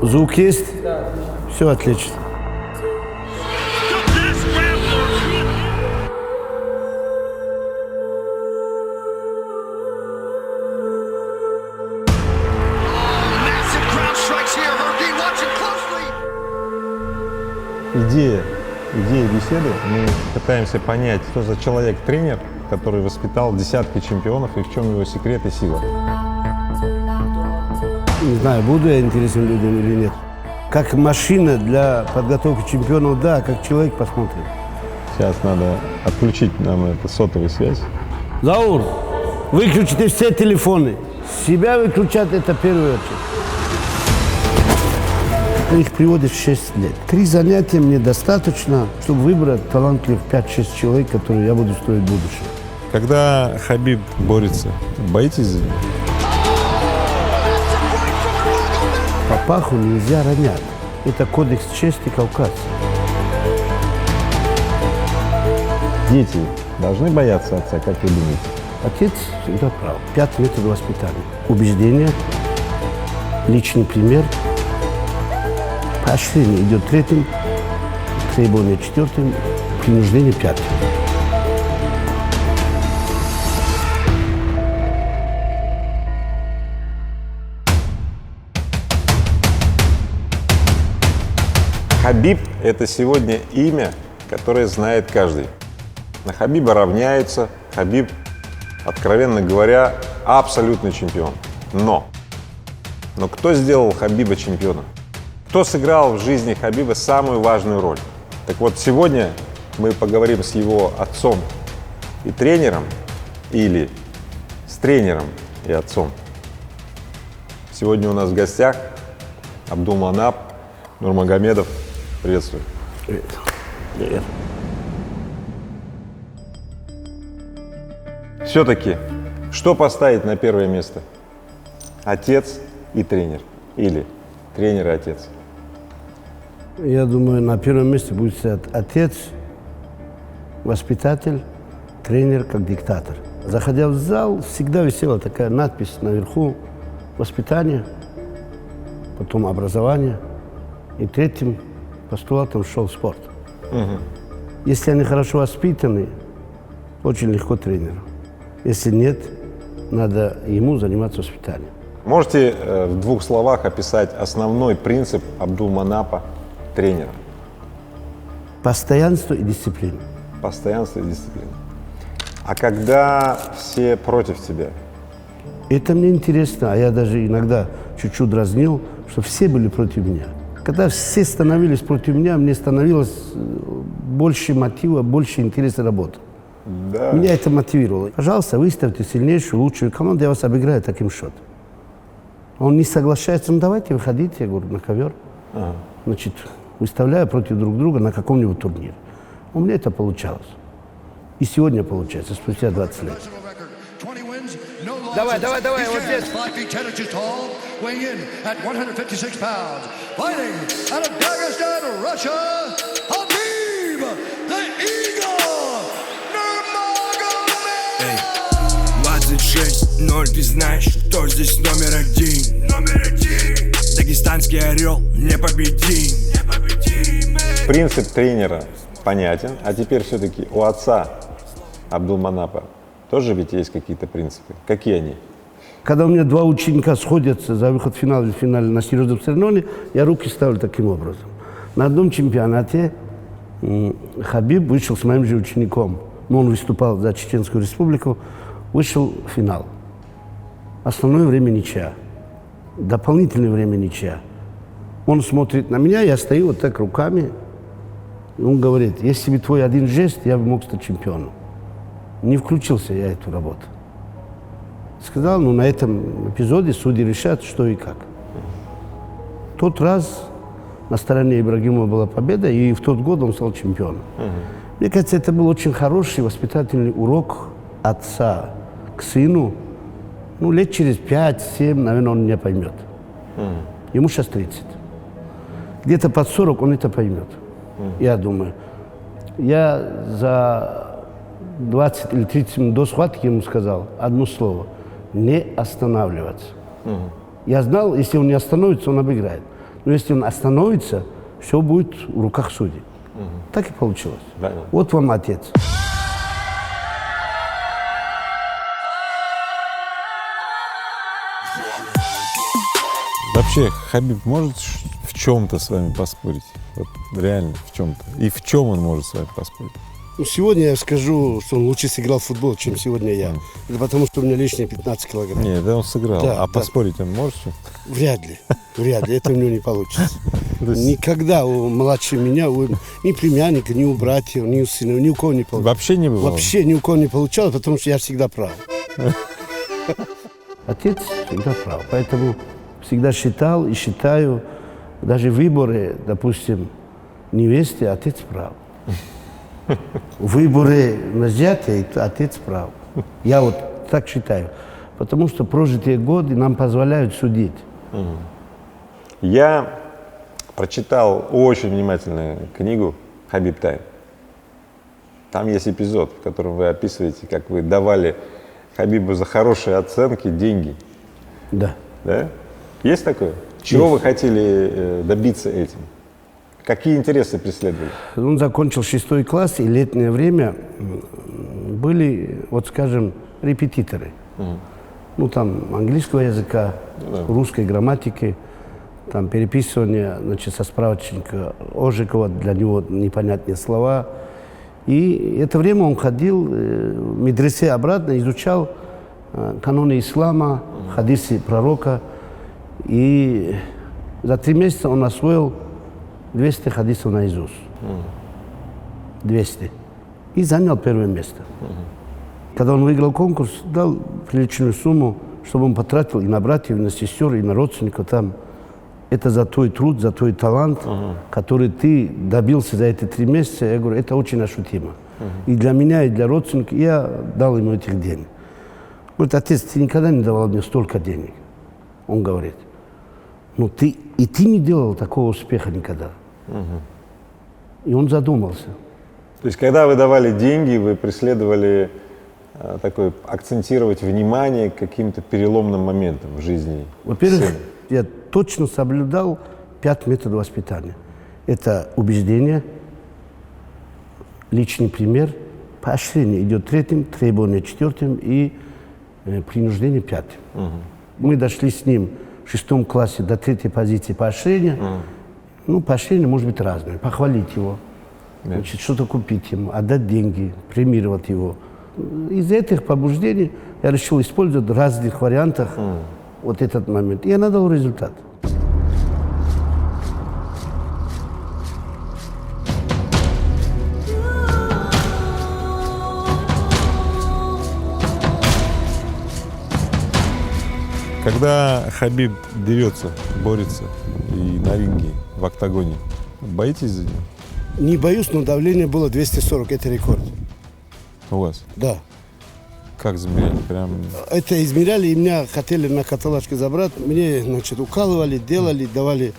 Звук есть? Да. Все отлично. Идея беседы, мы пытаемся понять, что за человек-тренер, который воспитал десятки чемпионов, и в чем его секрет и сила. Не знаю, буду я интересен людям или нет. Как машина для подготовки чемпионов, да, как человек, посмотрим. Сейчас надо отключить нам эту сотовую связь. Заур, выключите все телефоны. Себя выключать — это в первую очередь. Их приводят в 6 лет. 3 занятия мне достаточно, чтобы выбрать талантливых 5-6 человек, которые я буду строить в будущем. Когда Хабиб борется, боитесь за него? Папаху нельзя ронять. Это кодекс чести кавказца. Дети должны бояться отца, как вы думаете? Отец всегда прав. 5 методов воспитания. Убеждение, личный пример. Поощрение идет 3-м, требование 4-м, принуждение 5-м. Хабиб – это сегодня имя, которое знает каждый. На Хабиба равняются. Хабиб, откровенно говоря, абсолютный чемпион. Но кто сделал Хабиба чемпионом? Кто сыграл в жизни Хабиба самую важную роль? Так вот, сегодня мы поговорим с его отцом и тренером, или с тренером и отцом. Сегодня у нас в гостях Абдулманап Нурмагомедов. Приветствую. Привет. Привет. Все-таки, что поставить на первое место? Отец и тренер? Или тренер и отец? Я думаю, на первом месте будет стоять отец, воспитатель, тренер как диктатор. Заходя в зал, всегда висела такая надпись наверху: воспитание, потом образование, и 3-м постулатом шел спорт. Если они хорошо воспитаны, очень легко тренеру. Если нет, надо ему заниматься воспитанием. Можете в 2 словах описать основной принцип Абдулманапа, тренера? Постоянство и дисциплина. Постоянство и дисциплина. А когда все против тебя? Это мне интересно, а я даже иногда чуть-чуть дразнил, что все были против меня. Когда все становились против меня, мне становилось больше мотива, больше интереса работы. Да. Меня это мотивировало. Пожалуйста, выставьте сильнейшую, лучшую команду, я вас обыграю таким счетом. Он не соглашается, ну давайте выходите, я говорю, на ковер. Значит, выставляю против друг друга на каком-нибудь турнире. У меня это получалось. И сегодня получается, спустя 20 лет. Давай, вот здесь. Эй, 26-0, ты знаешь, кто здесь номер один? Дагестанский орел непобедим. Принцип тренера понятен, а теперь все-таки у отца Абдулманапа тоже ведь есть какие-то принципы. Какие они? Когда у меня 2 ученика сходятся за выход в финал или финале на серьезном соревновании, я руки ставлю таким образом. На одном чемпионате Хабиб вышел с моим же учеником. Он выступал за Чеченскую республику, вышел в финал. Основное время ничья. Дополнительное время ничья. Он смотрит на меня, я стою вот так руками. И он говорит: если бы твой один жест, я бы мог стать чемпионом. Не включился я в эту работу. Сказал, ну на этом эпизоде судьи решат, что и как. В тот раз на стороне Ибрагимова была победа, и в тот год он стал чемпионом. Мне кажется, это был очень хороший воспитательный урок отца к сыну. Ну, лет через 5-7, наверное, он меня поймет. Ему сейчас 30. Где-то под 40 он это поймет. Я думаю. Я за 20 или 30 минут до схватки ему сказал одно слово: не останавливаться. Я знал, если он не остановится, он обыграет. Но если он остановится, все будет в руках судей. Так и получилось. Да. Вот вам отец. Вообще, Хабиб может в чем-то с вами поспорить? Вот реально в чем-то. И в чем он может с вами поспорить? Ну, сегодня я скажу, что он лучше сыграл в футбол, чем сегодня я. Это потому, что у меня лишние 15 килограмм. Нет, да он сыграл. Да, а да. поспорить он может? Что? Вряд ли. Вряд ли. Это у него не получится. То есть Никогда у младше меня, ни племянника, ни у братьев, ни у сына, ни у кого не получалось. вообще не бывало? Вообще ни у кого не получалось, потому что я всегда прав. Отец всегда прав. Поэтому всегда считал и считаю, даже выборы, допустим, невесты, отец прав. Выборы на взятие, отец прав. Я вот так считаю. Потому что прожитые годы нам позволяют судить. Я прочитал очень внимательно книгу «Хабиб Тайм». Там есть эпизод, в котором вы описываете, как вы давали Хабибу за хорошие оценки деньги. Да. Да? Есть такое? Чего вы хотели добиться этим? Какие интересы преследовали? Он закончил 6 класс, и летнее время были, вот скажем, репетиторы. Ну, там, английского языка, русской грамматики, там, переписывание, значит, со справочника Ожикова, для него непонятные слова. И это время он ходил в медресе обратно, изучал каноны ислама, хадисы пророка. И за 3 месяца он освоил 200 хадисов наизусть. 200. И занял первое место. Когда он выиграл конкурс, дал приличную сумму, чтобы он потратил и на братьев, и на сестер, и на родственников там. Это за твой труд, за твой талант, который ты добился за эти 3 месяца. Я говорю, это очень ощутимо. И для меня, и для родственников я дал ему этих денег. Говорит, отец, ты никогда не давал мне столько денег. Он говорит, ну ты не делал такого успеха никогда. И он задумался. То есть, когда вы давали деньги, вы преследовали такое, акцентировать внимание к каким-то переломным моментам в жизни Во-первых, сына? я точно соблюдал 5 методов воспитания. Это убеждение, личный пример, поощрение идет 3-м, требование 4-м и принуждение 5-м. Мы дошли с ним в 6 классе до 3-й позиции поощрения. Ну, поощрение может быть разное. Похвалить его, значит, что-то купить ему, отдать деньги, премировать его. Из этих побуждений я решил использовать в разных вариантах вот этот момент. И я надал результат. Когда Хабиб дерется, борется и на ринге, в октагоне, боитесь за него? Не боюсь, но давление было 240, это рекорд. У вас? Да. Как замеряли? Прям... Это измеряли, и меня хотели на каталажке забрать. Мне, значит, укалывали, делали, давали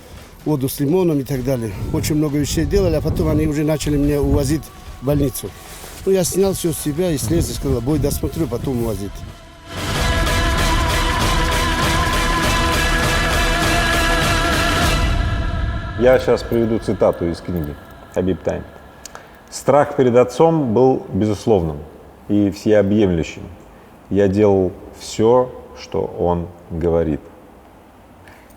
воду с лимоном и так далее. Очень много вещей делали, а потом они уже начали меня увозить в больницу. Ну, я снял все с себя и слез и сказал, бой досмотрю, потом увозить. Я сейчас приведу цитату из книги «Хабиб Тайм». «Страх перед отцом был безусловным и всеобъемлющим. Я делал все, что он говорит».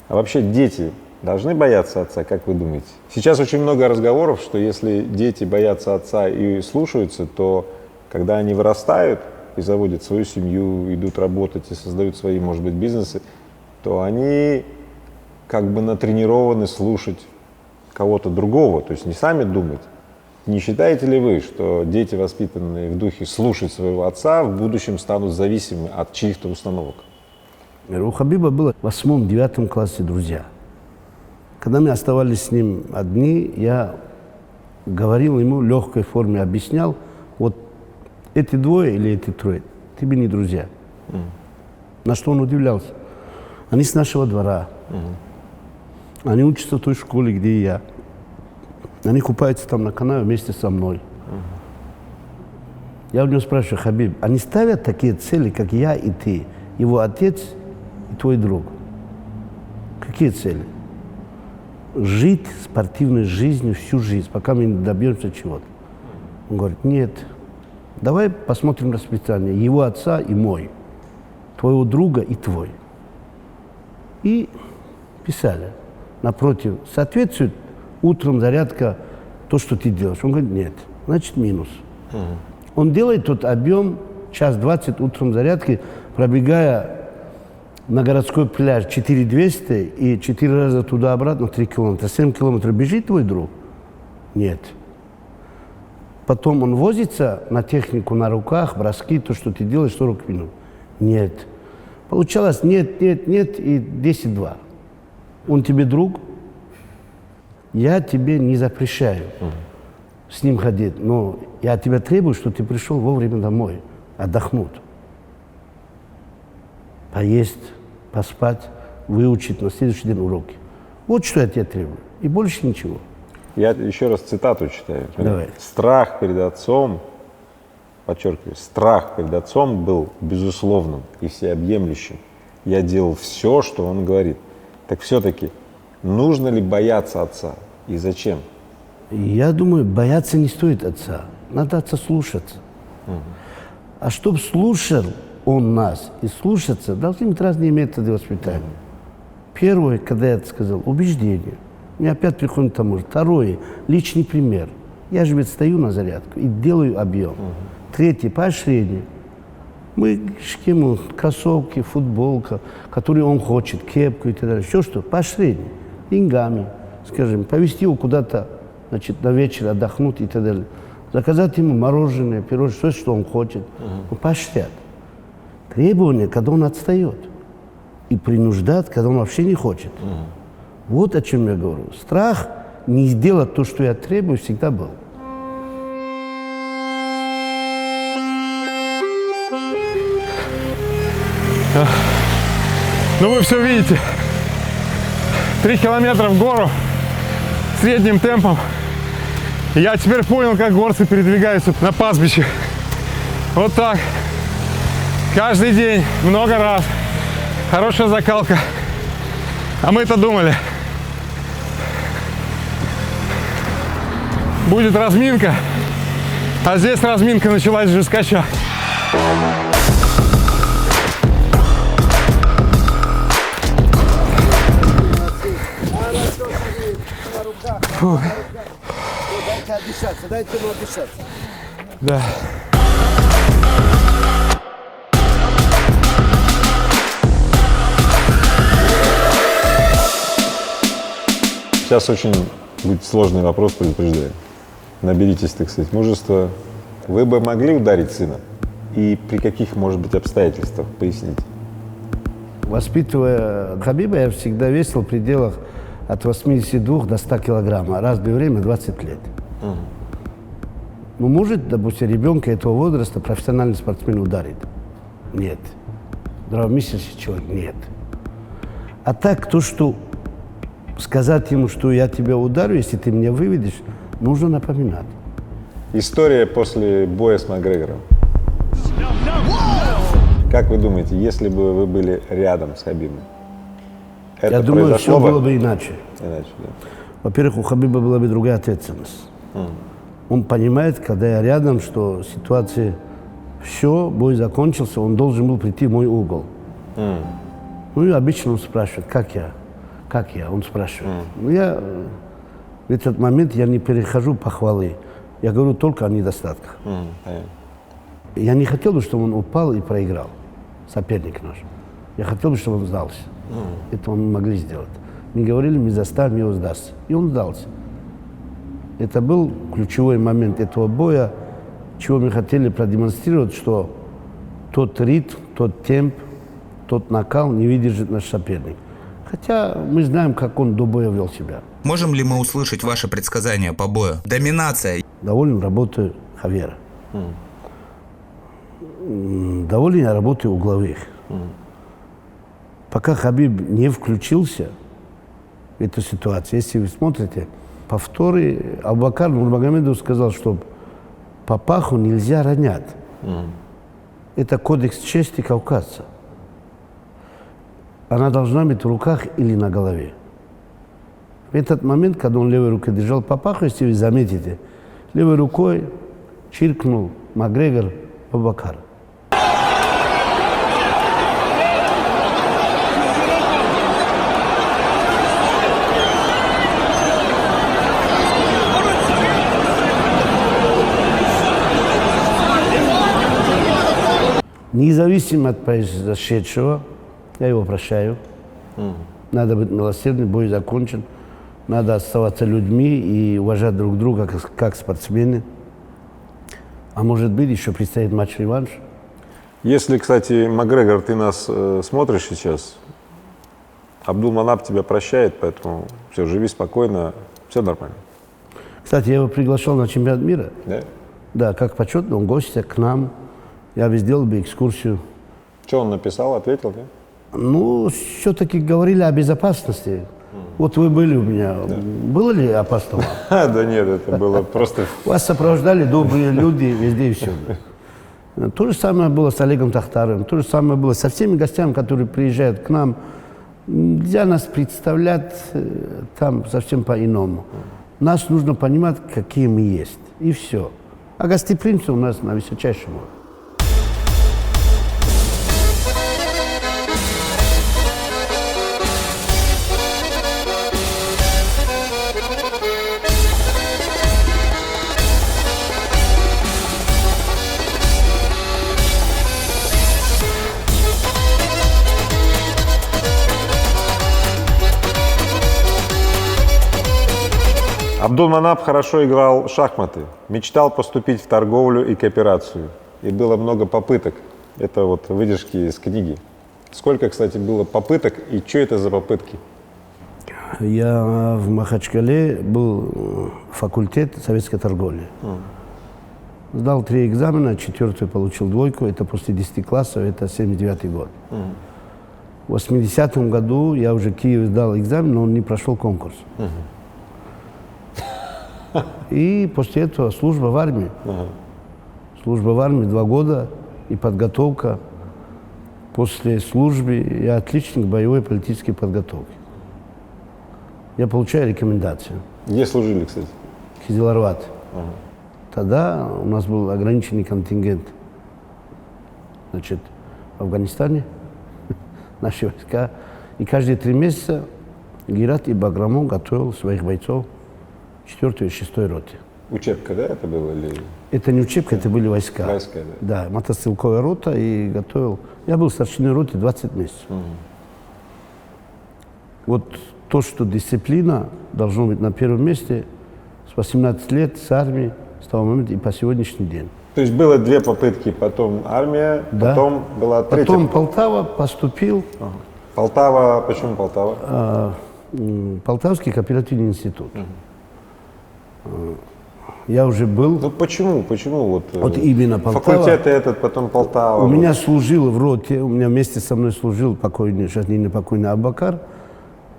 А вообще дети должны бояться отца, как вы думаете? Сейчас очень много разговоров, что если дети боятся отца и слушаются, то когда они вырастают и заводят свою семью, идут работать и создают свои, может быть, бизнесы, то они как бы натренированы слушать кого-то другого, то есть не сами думать. Не считаете ли вы, что дети, воспитанные в духе слушать своего отца, в будущем станут зависимы от чьих-то установок? У Хабиба было в 8-9 классе друзья. Когда мы оставались с ним одни, я говорил ему в легкой форме, объяснял, вот эти двое или эти трое, тебе не друзья. На что он удивлялся. Они с нашего двора. Они учатся в той школе, где и я. Они купаются там на канаве вместе со мной. Я у него спрашиваю, Хабиб, они ставят такие цели, как я и ты, его отец и твой друг? Какие цели? жить спортивной жизнью всю жизнь, пока мы не добьемся чего-то. Он говорит, нет, давай посмотрим расписание его отца и мой, твоего друга и твой. И писали напротив, соответствует утром зарядка то, что ты делаешь. Он говорит, нет, значит минус. Он делает тот объем, 1:20 утром зарядки, пробегая на городской пляж 4200 и 4 раза туда-обратно 3 километра. 7 километров бежит твой друг? Нет. Потом он возится на технику на руках, броски, то, что ты делаешь 40 минут. Нет. Получалось нет, нет, нет и 10-2. Он тебе друг? Я тебе не запрещаю с ним ходить, но я тебя требую, чтобы ты пришел вовремя домой, отдохнуть, поесть, поспать, выучить на следующий день уроки. Вот что я тебя требую. И больше ничего. Я еще раз цитату читаю. Давай. Страх перед отцом, подчеркиваю, страх перед отцом был безусловным и всеобъемлющим. Я делал все, что он говорит. Так все-таки нужно ли бояться отца и зачем? Я думаю, бояться не стоит отца. Надо отца слушаться. А чтобы слушал он нас и слушаться, должны быть разные методы воспитания. Первое, когда я это сказал, убеждение. Мне опять приходит к тому же. Второе, личный пример. Я же ведь стою на зарядку и делаю объем. Третье, поощрение. Мы шьем ему кроссовки, футболка, которые он хочет, кепку и так далее. Все что? Поощрение. Деньгами, скажем, повезти его куда-то, значит, на вечер отдохнуть и так далее. Заказать ему мороженое, пирожное, все, что он хочет. Ну, поощрять. Требования, когда он отстает. И принуждать, когда он вообще не хочет. Вот о чем я говорю. Страх не сделать то, что я требую, всегда был. Ну вы все видите. 3 километра в гору средним темпом. Я теперь понял, как горцы передвигаются на пастбище. Вот так. Каждый день, много раз. Хорошая закалка. А мы-то думали, будет разминка. А здесь разминка началась жесткача. Дайте отдышаться, дайте ему отдышаться. Да. Сейчас очень будет сложный вопрос, предупреждаю. Наберитесь, так сказать, мужества. Вы бы могли ударить сына? И при каких, может быть, обстоятельствах? Поясните. Воспитывая Хабиба, я всегда весил в пределах от 82 до 100 килограмм, а разное время 20 лет. Ну, может, допустим, ребенка этого возраста профессиональный спортсмен ударит? Нет. Здравомыслящий человек? Нет. А так, то, что сказать ему, что я тебя ударю, если ты меня выведешь, нужно напоминать. История после боя с Макгрегором. Как вы думаете, если бы вы были рядом с Хабибом, это Я думаю, произошло все было бы иначе. Иначе, да. Во-первых, у Хабиба была бы другая ответственность. Он понимает, когда я рядом, что ситуация, все, бой закончился, он должен был прийти в мой угол. Ну и обычно он спрашивает, как я? Как я? Он спрашивает. Ну я в этот момент я не перехожу похвалы. Я говорю только о недостатках. Я не хотел бы, чтобы он упал и проиграл, соперник наш. Я хотел бы, чтобы он сдался. Это мы могли сделать. Мы говорили, мы заставим его сдаться. И он сдался. Это был ключевой момент этого боя, чего мы хотели продемонстрировать, что тот ритм, тот темп, тот накал не выдержит наш соперник. Хотя мы знаем, как он до боя вел себя. Можем ли мы услышать ваши предсказания по бою? Доминация. Доволен работой Хавьера. Доволен я работой угловых. Пока Хабиб не включился в эту ситуацию, если вы смотрите, повторы, Абубакар Нурмагомедов сказал, что папаху нельзя ронять. Это кодекс чести кавказца. Она должна быть в руках или на голове. В этот момент, когда он левой рукой держал папаху, если вы заметите, левой рукой чиркнул Макгрегор Абубакар. Независимо от произошедшего, я его прощаю. Надо быть милосердным, бой закончен. Надо оставаться людьми и уважать друг друга как спортсмены. А может быть, еще предстоит матч-реванш. Если, кстати, Макгрегор, ты нас смотришь сейчас, Абдулманап тебя прощает, поэтому все, живи спокойно, все нормально. Кстати, я его приглашал на чемпионат мира. Да? Да, как почетного гостя к нам. Я бы сделал бы экскурсию. Что он написал, ответил, да? Ну, все-таки говорили о безопасности. Вот вы были у меня. Да. Было ли опасно вам? Да нет, это было просто... Вас сопровождали добрые люди везде и всюду. То же самое было с Олегом Тахтаровым, то же самое было со всеми гостями, которые приезжают к нам. Нельзя нас представлять там совсем по-иному. Нас нужно понимать, какие мы есть. И все. А гостеприимство у нас на высочайшем уровне. Абдулманап хорошо играл в шахматы, мечтал поступить в торговлю и кооперацию. И было много попыток. Это вот выдержки из книги. Сколько, кстати, было попыток и что это за попытки? Я в Махачкале был факультет советской торговли. Сдал 3 экзамена, 4-й получил 2, это после 10 классов, это 79-й год. В 80-м году я уже в Киеве сдал экзамен, но он не прошел конкурс. И после этого служба в армии. Служба в армии 2 года и подготовка. После службы я отличник боевой политической подготовки. Я получаю рекомендацию. Где служили, кстати? Кизиларват. Тогда у нас был ограниченный контингент. Значит, в Афганистане наши войска. И каждые 3 месяца Герат и Баграмон готовил своих бойцов 4-й и 6-й роте. Учебка, да, это было? Или... Это не учебка, это были войска. Войска, да. Да, мотострелковая рота и готовил. Я был в старшиной роте 20 месяцев. Вот то, что дисциплина должна быть на первом месте с 18 лет, с армией, с того момента и по сегодняшний день. То есть было 2 попытки, потом армия, Да. потом была 3-я. Потом Полтава поступил. Полтава, почему Полтава? Полтавский кооперативный институт. Я уже был. Ну почему? Почему Вот именно Полтава. Факультет этот, потом Полтава. У меня служил в роте, у меня вместе со мной служил покойный, сейчас не покойный Абубакар.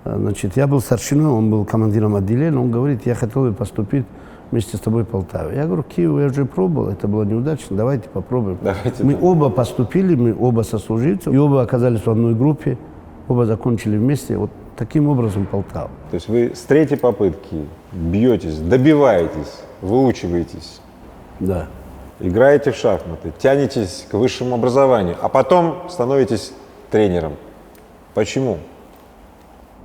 Значит, я был старшиной, он был командиром отделения. Он говорит, я хотел бы поступить вместе с тобой в Полтаву. Я говорю, Киев я уже пробовал, это было неудачно, давайте попробуем. Мы оба поступили, мы оба сослуживцы, и оба оказались в одной группе, оба закончили вместе. Вот таким образом Полтава. То есть вы с 3-й попытки бьетесь, добиваетесь, выучиваетесь, Да. играете в шахматы, тянетесь к высшему образованию, а потом становитесь тренером. Почему?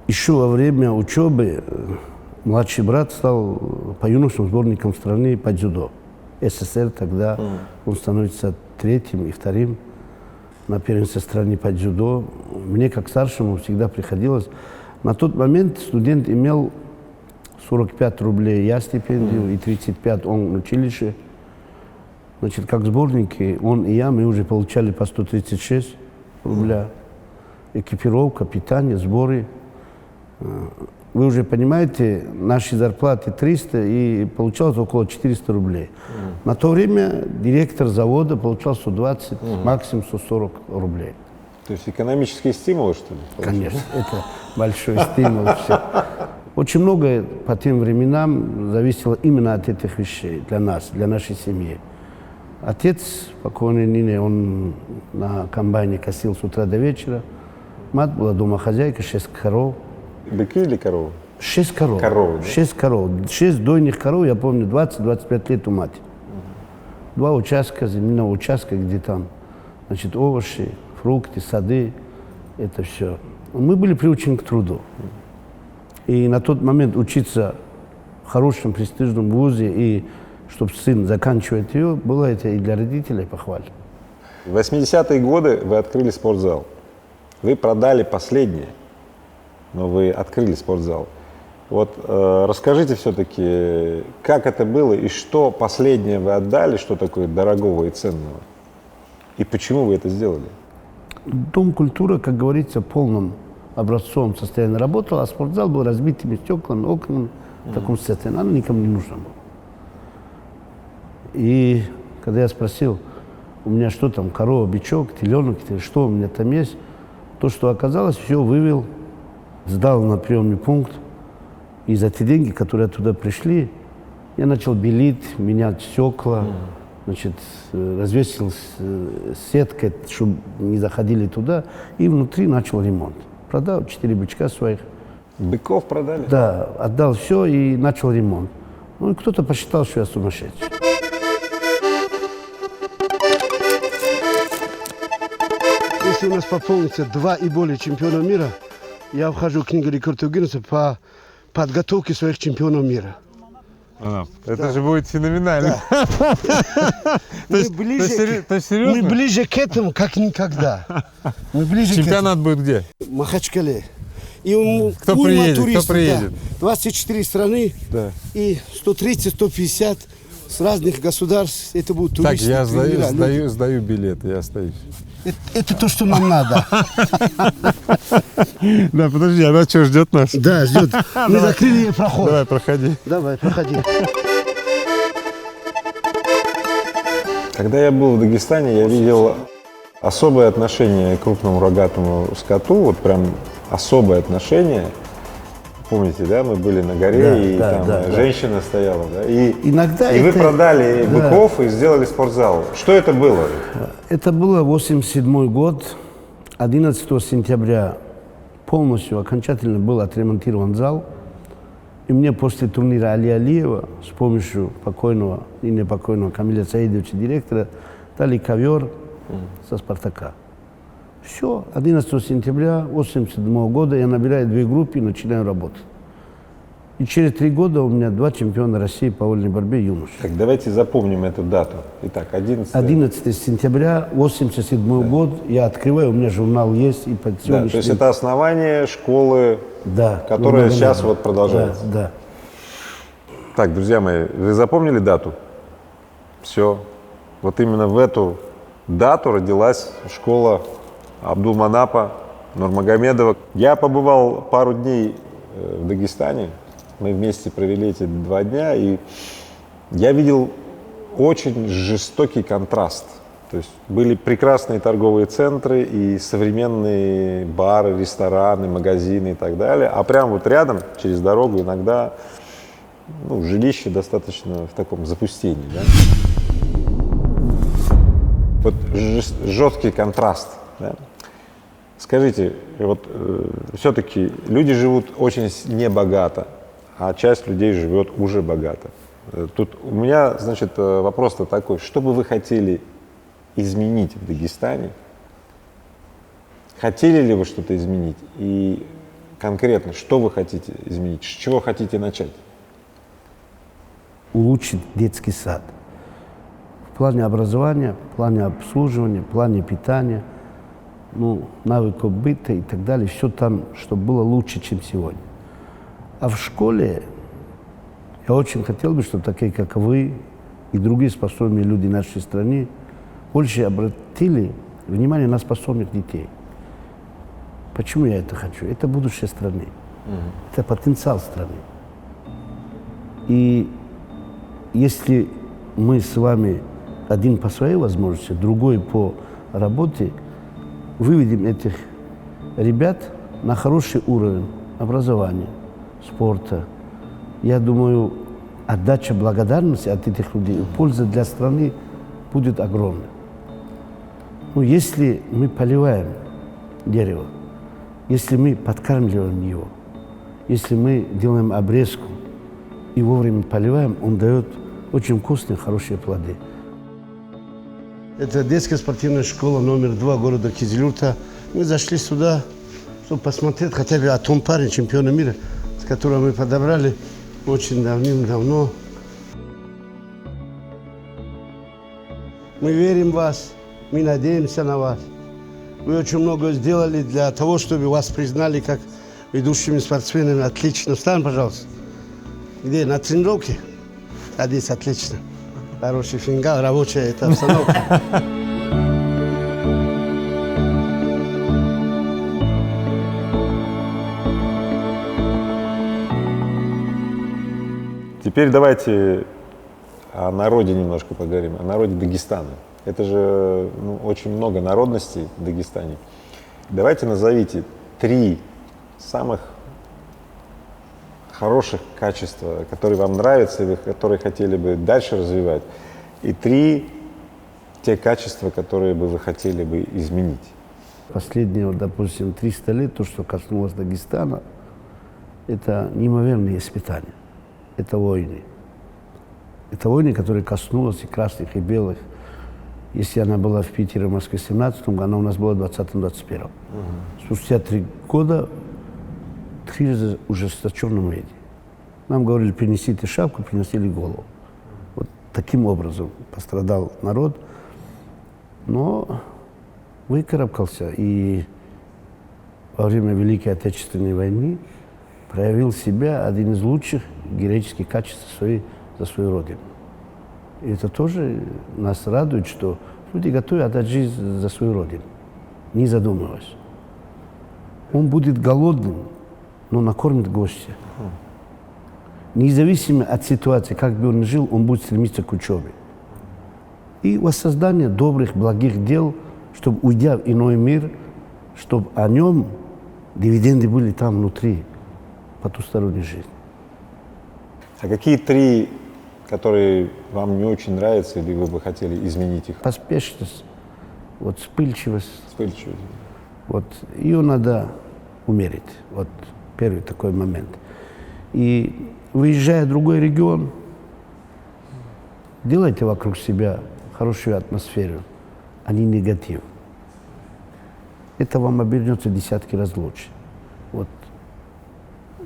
Еще во время учебы младший брат стал по юношеским сборникам страны по дзюдо. СССР тогда он становится 3-м и 2-м на первенстве страны по дзюдо. Мне, как старшему, всегда приходилось. На тот момент студент имел 45 рублей я стипендию и 35 он в училище. Значит, как сборники, он и я, мы уже получали по 136 рубля. Экипировка, питание, сборы. Вы уже понимаете, наши зарплаты 300 и получалось около 400 рублей. На то время директор завода получал 120, максимум 140 рублей. То есть экономические стимулы, что ли? Конечно, это большой стимул. Все. Очень многое по тем временам зависело именно от этих вещей для нас, для нашей семьи. Отец, покойный Нине, он на комбайне косил с утра до вечера. Мать была домохозяйка, 6 коров. Быки или коровы? 6 коров. Коровы, да? 6 коров. 6 дойных коров, я помню, 20-25 лет у матери. 2 участка, земельного участка, где там, значит, овощи, фрукты, сады, это все. Мы были приучены к труду. И на тот момент учиться в хорошем, престижном вузе, и чтобы сын заканчивать ее, было это и для родителей похвально. В 80-е годы вы открыли спортзал. Вы продали последнее, но вы открыли спортзал. Вот расскажите все-таки, как это было и что последнее вы отдали, что такое дорогого и ценного, и почему вы это сделали? Дом культуры, как говорится, в полном образцовом состоянии работал, а спортзал был разбитыми стеклами, окнами, в таком состоянии. Оно никому не нужно было. И когда я спросил, у меня что там, корова, бичок, теленок, что у меня там есть, то, что оказалось, все вывел, сдал на приемный пункт. И за те деньги, которые оттуда пришли, я начал белить, менять стекла, значит, развесил сеткой, чтобы не заходили туда, и внутри начал ремонт. Продал 4 бычка своих. Быков продали? Да, отдал все и начал ремонт. Ну и кто-то посчитал, что я сумасшедший. Если у нас пополнится 2 и более чемпионов мира, я вхожу в книгу рекордов Гиннесса по подготовке своих чемпионов мира. Это же будет феноменально. Мы серьезно? ближе к этому, как никогда. Мы ближе Чемпионат будет где? к этому. Махачкале. И Кто приедет? 24 страны и 130-150 с разных государств. Это будут Так, туристы. я тренера, сдаю билеты, я остаюсь. Это то, что нам надо. Да, подожди, она что, ждет нас? Да, ждет. Мы закрыли ей проход. Давай, проходи. Давай, проходи. Когда я был в Дагестане, я видел особое отношение к крупному рогатому скоту, вот прям особое отношение. Помните, да, мы были на горе, Да, и да, там да, женщина стояла, да, и Иногда вы это- продали да. быков и сделали спортзал. Что это было? Это было 87 год, 11 сентября полностью, окончательно был отремонтирован зал. И мне после турнира Али Алиева с помощью покойного и непокойного Камиля Саидовича, директора, дали ковер со «Спартака». Все, 11 сентября 87 года я набираю 2 группы и начинаю работать. И через 3 года у меня 2 чемпиона России по вольной борьбе юношей. Так, давайте запомним эту дату. Итак, 11 11 сентября 87 год я открываю, у меня журнал есть и под Да, то сегодняшний есть это основание школы, Да, которая много сейчас надо. вот продолжается. Да, да. Так, друзья мои, вы запомнили дату? Все. Вот именно в эту дату родилась школа Абдулманапа Нурмагомедова. Я побывал пару дней в Дагестане. Мы вместе провели эти 2 дня, и я видел очень жестокий контраст. То есть были прекрасные торговые центры и современные бары, рестораны, магазины и так далее. А прямо вот рядом, через дорогу, иногда жилище достаточно в таком запустении. Да? Вот жесткий контраст. Да? Скажите, вот все-таки люди живут очень небогато, а часть людей живет уже богато. Тут у меня, значит, вопрос-то такой: что бы вы хотели изменить в Дагестане? Хотели ли вы что-то изменить? И конкретно, что вы хотите изменить? С чего хотите начать? Улучшить детский сад. В плане образования, в плане обслуживания, в плане питания, навыков быта и так далее. Все там, чтобы было лучше, чем сегодня. А в школе я очень хотел бы, чтобы такие, как вы и другие способные люди нашей страны, больше обратили внимание на способных детей. Почему я это хочу? Это будущее страны. Это потенциал страны. И если мы с вами один по своей возможности, другой по работе, выведем этих ребят на хороший уровень образования, спорта, я думаю, отдача благодарности от этих людей, польза для страны будет огромной. Если мы поливаем дерево, если мы подкармливаем его, Если мы делаем обрезку и вовремя поливаем, он дает очень вкусные, хорошие плоды. Это детская спортивная школа номер 2 города Кизилюрта. Мы зашли сюда, чтобы посмотреть хотя бы о том парне, чемпиона мира, с которого мы подобрали очень давным-давно. Мы верим в вас, мы надеемся на вас. Вы очень много сделали для того, чтобы вас признали как ведущими спортсменами. Отлично. Встань, пожалуйста. Где? На тренировке? А здесь отлично. Хороший фингал, рабочая эта обстановка. Теперь давайте о народе немножко поговорим, о народе Дагестана. Это же очень много народностей в Дагестане. Давайте назовите 3 самых хороших качества, которые вам нравятся, или которые хотели бы дальше развивать, и 3 те качества, которые бы вы хотели бы изменить. Последние, вот, допустим, 300 лет, то, что коснулось Дагестана, это неимоверные испытания. Это войны. Это войны, которые коснулись и красных, и белых. Если она была в Питере, в Москве в 17-м, она у нас была в 20-21. Спустя 3 года 3 раза ужесточенном виде. Нам говорили, принесите шапку, приносили голову. Вот таким образом пострадал народ. Но выкарабкался и во время Великой Отечественной войны проявил себя один из лучших героических качеств за свою родину. И это тоже нас радует, что люди готовы отдать жизнь за свою родину, не задумываясь. Он будет голодным, но накормит гостя. Независимо от ситуации, как бы он ни жил, он будет стремиться к учебе. И воссоздание добрых, благих дел, чтобы, уйдя в иной мир, чтобы о нем дивиденды были там внутри, потусторонней жизни. А какие 3, которые вам не очень нравятся, или вы бы хотели изменить их? Поспешность, вот вспыльчивость, Вспыльчивость. вот ее надо умерить. Вот первый такой момент. И выезжая в другой регион, делайте вокруг себя хорошую атмосферу, а не негатив. Это вам обернется десятки раз лучше. Вот.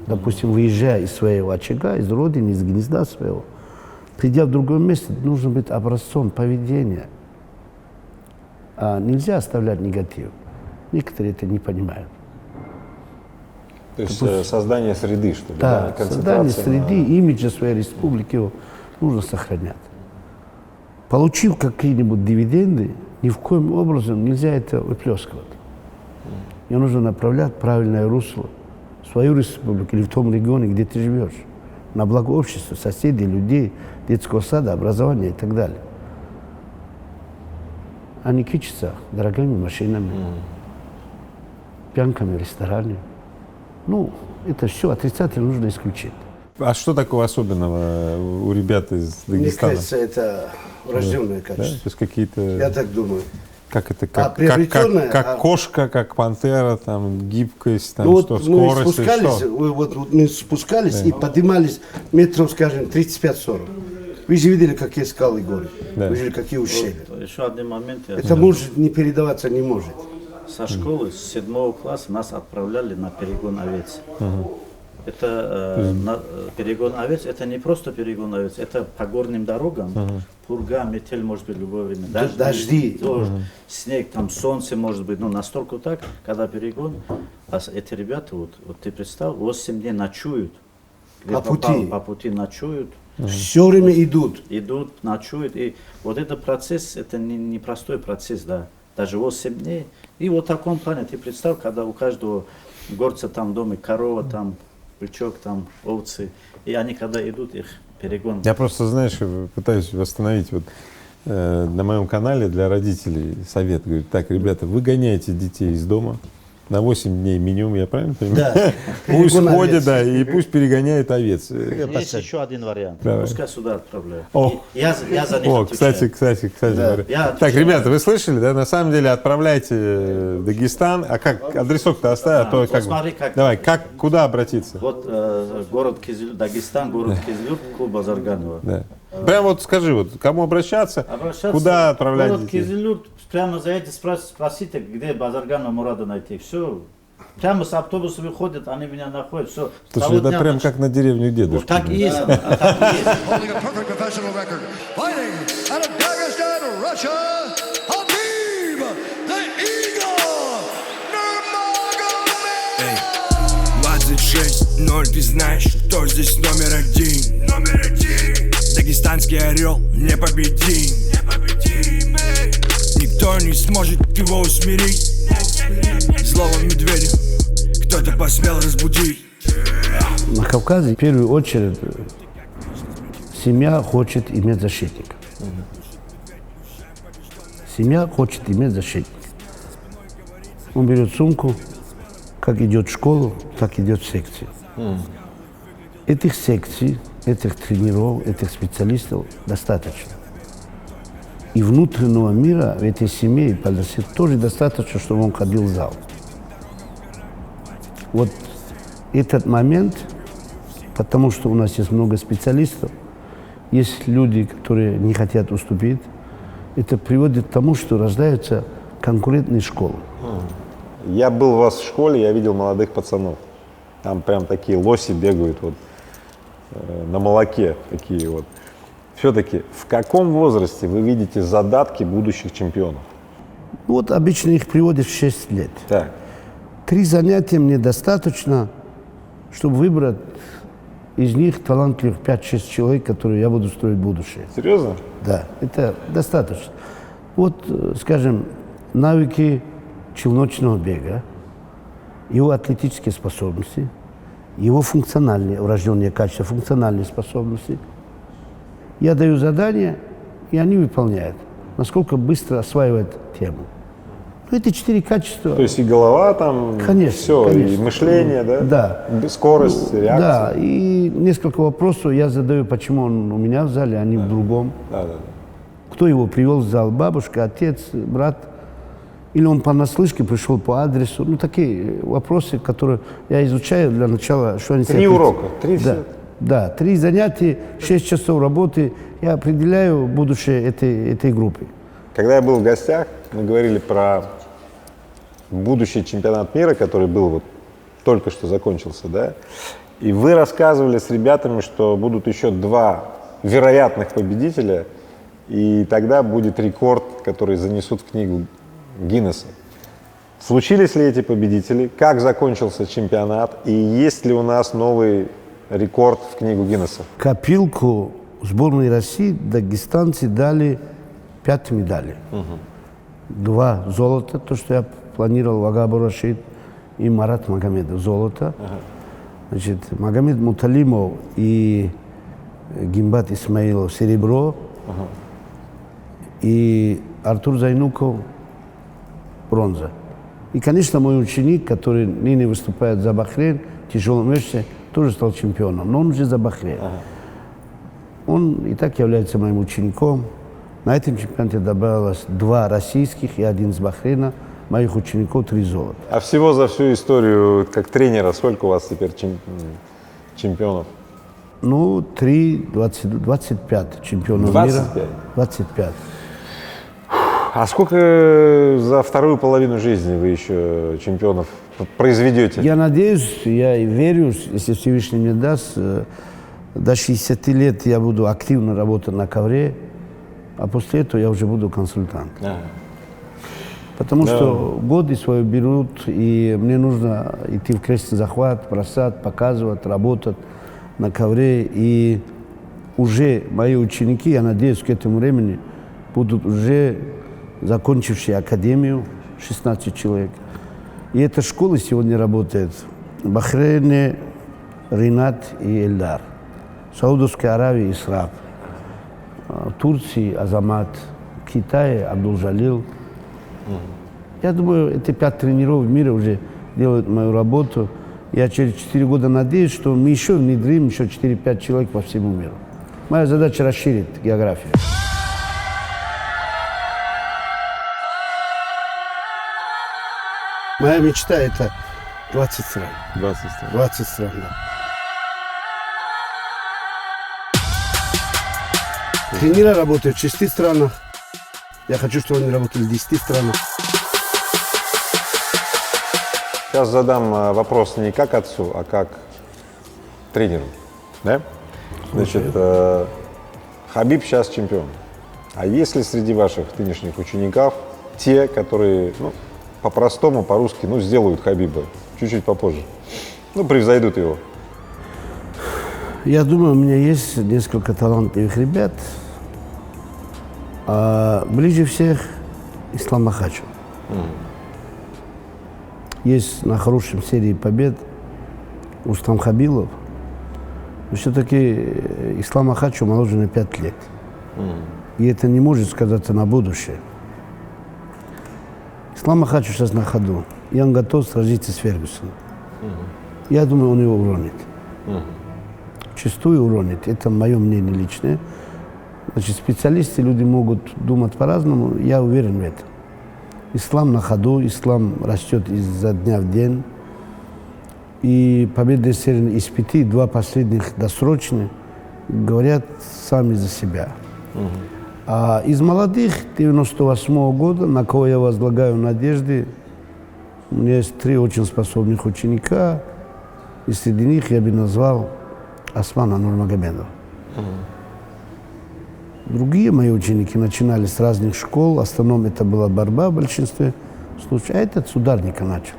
Допустим, выезжая из своего очага, из родины, из гнезда своего, придя в другое место, нужно быть образцом поведения. А нельзя оставлять негатив. Некоторые это не понимают. То есть создание среды, что ли? Да, создание среды, на... имиджа своей республики его нужно сохранять. Получив какие-нибудь дивиденды, ни в коем образом нельзя это выплескивать. Ее нужно направлять в правильное русло, в свою республику или в том регионе, где ты живешь, на благо общества, соседей, людей, детского сада, образования и так далее. А не кичиться дорогими машинами, пьянками в ресторане. Ну, это все отрицательно нужно исключить. А что такого особенного у ребят из Дагестана? Мне кажется, это врожденное качество. Да? То есть какие-то... Я так думаю. Как это, приобретенное, как кошка, как пантера, там, гибкость, там, Ну, что, вот мы скорость, спускались, что? мы спускались и поднимались метров, скажем, 35-40. Вы же видели, какие скалы и горы. Да. Вы же видели, какие ущелья. Еще один момент. Это может не передаваться, не может. Со школы, с 7 класса нас отправляли на перегон овец. Это перегон овец, это не просто перегон овец, это по горным дорогам, пурга, метель может быть в любое время. Дожди. Снег, там солнце может быть, но настолько так, когда перегон, а эти ребята, вот ты представь, 8 дней ночуют. По пути ночуют. Все время идут. Идут, ночуют. И вот этот процесс, это не простой процесс, да. Даже 8 дней. И вот в таком плане, ты представь, когда у каждого горца там дома корова, там бычок, там овцы. И они когда идут, их перегон. Я просто, знаешь, пытаюсь восстановить вот на моем канале для родителей совет. Говорит, так, ребята, выгоняйте детей из дома, на 8 дней минимум, я правильно понимаю? Да. Пусть Перегон ходят, овец. да, и пусть перегоняют овец. Есть еще один вариант. Давай. Пускай сюда отправляют. О. Я за них О, отвечаю. кстати. Я Так, отвечаю. ребята, вы слышали, да? На самом деле отправляйте в Дагестан. А как адресок-то оставь? Вот смотри, как- Давай, куда обратиться? Вот город Дагестан, город Кизилюрт, клуб Базарганова. Да. Прям вот скажи, вот кому обращаться, Обращаться куда отправлять город детей? Кизилюрт, прямо заедете, спросите, где Базарганова Мурада найти. Все. Прямо с автобуса выходят, они меня находят. Все. Слушай, это прям как на деревню дедушки. Так и есть. Так и есть. Holding a perfect professional record, fighting out of Dagestan, Russia, Habib the Eagle Nurmagomedov. 26-0, ты знаешь, кто здесь номер один? Номер один. Дагестанский орел непобедим. Непобедим. Никто не сможет его усмирить. Злого медведя кто-то посмел разбудить. На Кавказе в первую очередь семья хочет иметь защитника. Семья хочет иметь защитника. Он берет сумку, как идет в школу, так идет в секцию. Этих секций, этих тренеров, этих специалистов достаточно. И внутреннего мира в этой семье и полосе тоже достаточно, чтобы он ходил в зал. Вот этот момент, потому что у нас есть много специалистов, есть люди, которые не хотят уступить, это приводит к тому, что рождаются конкурентные школы. Я был у вас в школе, я видел молодых пацанов. Там прям такие лоси бегают вот, на молоке, такие вот. Все-таки в каком возрасте вы видите задатки будущих чемпионов? Вот обычно их приводят в 6 лет. Так. 3 занятия мне достаточно, чтобы выбрать из них талантливых 5-6 человек, которые я буду строить будущее. Серьезно? Да, это достаточно. Вот, скажем, навыки челночного бега, его атлетические способности, его функциональные, врожденные качества, функциональные способности. Я даю задания, и они выполняют. Насколько быстро осваивают тему. Ну, эти 4 качества. То есть и голова там, Конечно, все, конечно. и мышление, да? Да. Скорость, реакция. Да, и несколько вопросов я задаю, почему он у меня в зале, а не в другом. Да. Кто его привел в зал? Бабушка, отец, брат? Или он понаслышке пришел по адресу? Ну, такие вопросы, которые я изучаю для начала, что они 3 урока, 3 Да, да, 3 занятия, 6 часов работы. Я определяю будущее этой группы. Когда я был в гостях, мы говорили про будущий чемпионат мира, который был вот только что закончился, да? И вы рассказывали с ребятами, что будут еще 2 вероятных победителя, и тогда будет рекорд, который занесут в книгу Гиннесса. Случились ли эти победители? Как закончился чемпионат? И есть ли у нас новый рекорд в книгу Гиннесса? Копилку сборной России дагестанцы дали 5 медалей. 2 золота, то, что я планировал, Вагаб Рашид и Марат Магомедов, золото. Значит, Магомед Муталимов и Гимбат Исмаилов серебро. И Артур Зайнуков бронза. И, конечно, мой ученик, который ныне выступает за Бахрейн в тяжелом весе, тоже стал чемпионом, но он уже за Бахрейн. Он и так является моим учеником. На этом чемпионате добавилось 2 российских и 1 из Бахрейна. Моих учеников 3 золота. А всего за всю историю, как тренера, сколько у вас теперь чемпионов? Ну, 25 чемпионов 25? мира. 25. А сколько за вторую половину жизни вы еще чемпионов произведете? Я надеюсь, я и верю, если Всевышний мне даст, до 60 лет я буду активно работать на ковре, а после этого я уже буду консультантом. Потому что годы свои берут, и мне нужно идти в крестный захват, бросать, показывать, работать на ковре. И уже мои ученики, я надеюсь, к этому времени будут уже закончившие академию, 16 человек. И эта школа сегодня работает в Бахрейне Ринат и Эльдар, в Саудовской Аравии Исраб, в Турции Азамат, в Китае Абдул-Жалил. Я думаю, эти 5 тренеров в мире уже делают мою работу. Я через 4 года надеюсь, что мы еще внедрим еще 4-5 человек по всему миру. Моя задача расширить географию. Моя мечта это 20 стран. 20 стран. 20 стран, да. Тренеры работают в 6 странах. Я хочу, чтобы они работали в 10 странах. Сейчас задам вопрос не как отцу, а как тренеру. Да? Значит, Хабиб сейчас чемпион. А есть ли среди ваших нынешних учеников те, которые, ну, по-простому, по-русски, ну, сделают Хабиба чуть-чуть попозже? Ну, превзойдут его. Я думаю, у меня есть несколько талантливых ребят. А ближе всех Ислам Махачев. Есть на хорошем серии побед Рустам Хабилов. Но все-таки Ислам Махачев моложе на 5 лет. И это не может сказаться на будущее. Ислам Махачев сейчас на ходу. И он готов сразиться с Фергюсоном. Я думаю, он его уронит. Чистую уронит. Это мое мнение личное. Значит, специалисты, люди могут думать по-разному. Я уверен в этом. Ислам на ходу, ислам растет изо дня в день. И победы серии из 5, 2 последних досрочные, говорят сами за себя. А из молодых 98-го года, на кого я возлагаю надежды, у меня есть 3 очень способных ученика, и среди них я бы назвал Османа Нурмагомедова. Другие мои ученики начинали с разных школ, в основном это была борьба в большинстве случаев, а этот с ударника начал.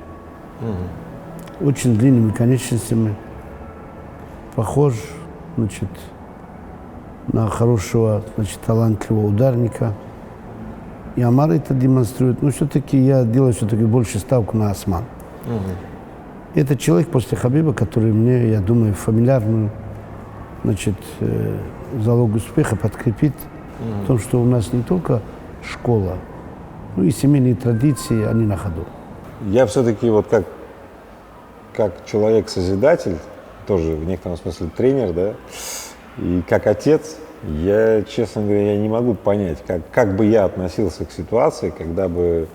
Очень длинными конечностями, похож, значит, на хорошего, значит, талантливого ударника. И Амар это демонстрирует. Но все-таки я делаю все-таки больше ставку на Осман. Это человек после Хабиба, который мне, я думаю, фамильярную, значит, залог успеха подкрепит в том, что у нас не только школа, но и семейные традиции, они на ходу. Я все-таки вот как человек-созидатель, тоже в некотором смысле тренер, да, и как отец, я, честно говоря, я не могу понять, как бы я относился к ситуации, когда бы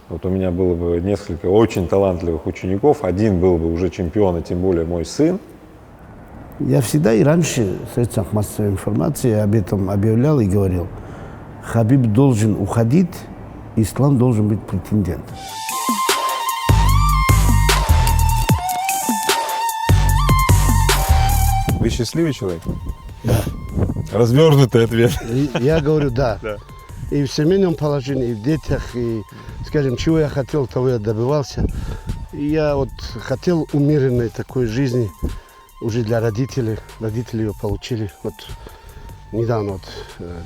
вот у меня было бы несколько очень талантливых учеников, один был бы уже чемпион, и тем более мой сын. Я всегда и раньше в средствах массовой информации об этом объявлял и говорил, Хабиб должен уходить, ислам должен быть претендентом. Вы счастливый человек? Да. Развернутый ответ. Я говорю, да. И в семейном положении, и в детях, и, скажем, чего я хотел, того я добивался. И я вот хотел умеренной такой жизни уже для родителей. Родители ее получили. Вот недавно, вот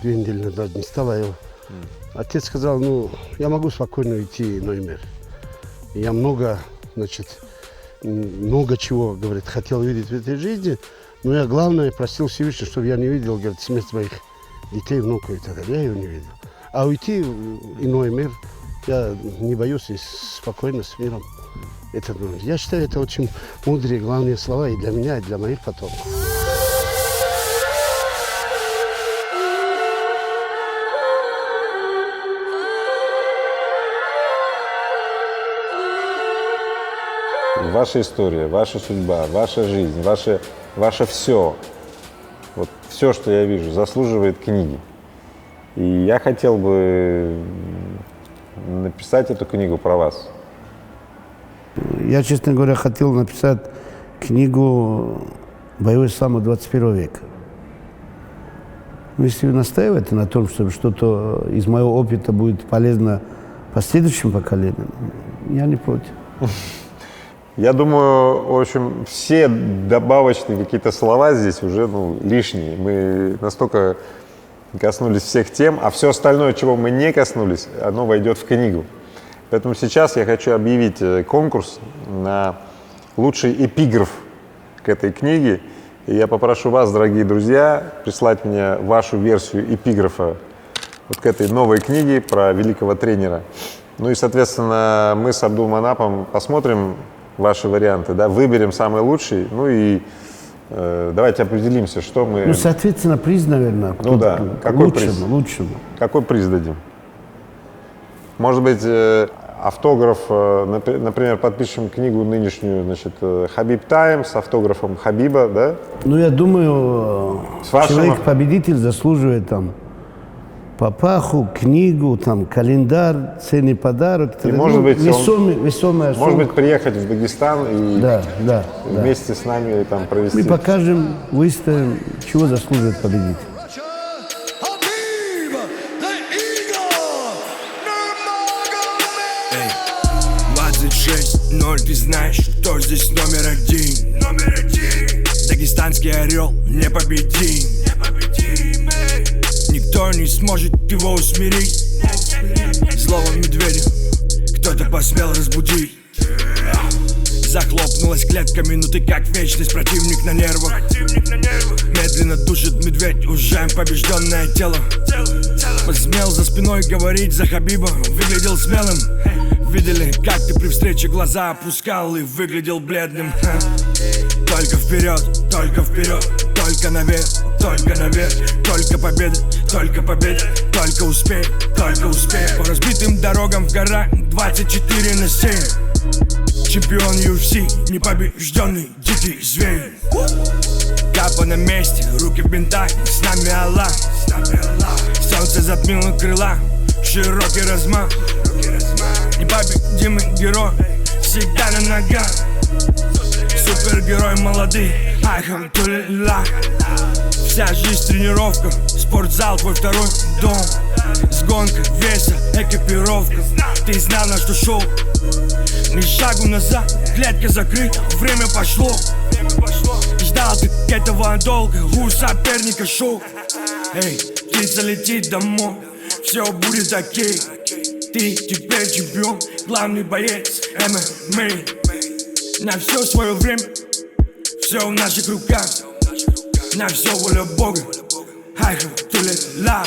2 недели назад не стало его. Отец сказал, ну, я могу спокойно уйти в иной мир. И я много чего, говорит, хотел видеть в этой жизни. Но я, главное, просил Всевышнего, чтобы я не видел, говорит, смерть моих детей, внуков и так далее. Я ее не видел. А уйти в иной мир я не боюсь и спокойно, с миром. Это, я считаю, это очень мудрые, главные слова и для меня, и для моих потомков. Ваша история, ваша судьба, ваша жизнь, ваше все, вот все, что я вижу, заслуживает книги. И я хотел бы написать эту книгу про вас. Я, честно говоря, хотел написать книгу «Боевой ислам 21 века». Но если вы настаиваете на том, чтобы что-то из моего опыта будет полезно последующим поколениям, я не против. Я думаю, в общем, все добавочные какие-то слова здесь уже лишние. Мы настолько коснулись всех тем, а все остальное, чего мы не коснулись, оно войдет в книгу. Поэтому сейчас я хочу объявить конкурс на лучший эпиграф к этой книге. И я попрошу вас, дорогие друзья, прислать мне вашу версию эпиграфа вот к этой новой книге про великого тренера Ну и, соответственно, мы с Абдулманапом посмотрим ваши варианты, да, выберем самый лучший, ну и давайте определимся, что мы... Ну, соответственно, приз, наверное, Ну да, какой приз? Лучшему. Какой приз дадим? Может быть, автограф, например, подпишем книгу нынешнюю, значит, Хабиб Тайм с автографом Хабиба, да? Ну, я думаю, С вашим- человек-победитель заслуживает там папаху, книгу, там, календарь, ценный подарок. И, может быть, весомая сумма. Может быть, приехать в Дагестан и Да. вместе с нами там провести. Мы покажем, выставим, чего заслуживает победитель. Russia, Habib, the Eagle, Nurmagomedov. 26-0, ты знаешь, кто здесь номер один? Дагестанский орел непобедим. Никто не сможет его усмирить. Злого медведя кто-то посмел разбудить. Захлопнулась клетка, минуты как вечность. Противник на нервах. Медленно душит медведь, уже побежденное тело. Посмел за спиной говорить за Хабиба. Выглядел смелым. Видели, как ты при встрече глаза опускал и выглядел бледным. Только вперед, только наверх, только наверх. Только победа, только успех, По разбитым дорогам в горах 24/7. Чемпион UFC, непобежденный дикий зверь. Капа на месте, руки в бинтах, с нами Аллах. Солнце затмило крыла, широкий размах. Непобедимый герой, всегда на ногах. Супергерой молодых, альхамдулиллах. Вся жизнь тренировка, спортзал твой второй дом. Сгонка, веса, экипировка. Ты знал, на что шел. Ни шагу назад, клетка закрыта, время пошло. Ждал ты этого долго, у соперника шок. Эй, птица летит домой, все будет окей. Ты теперь чемпион, главный боец ММА. На все свое время, все в наших руках. На все воля Бога, альхамдулиллах.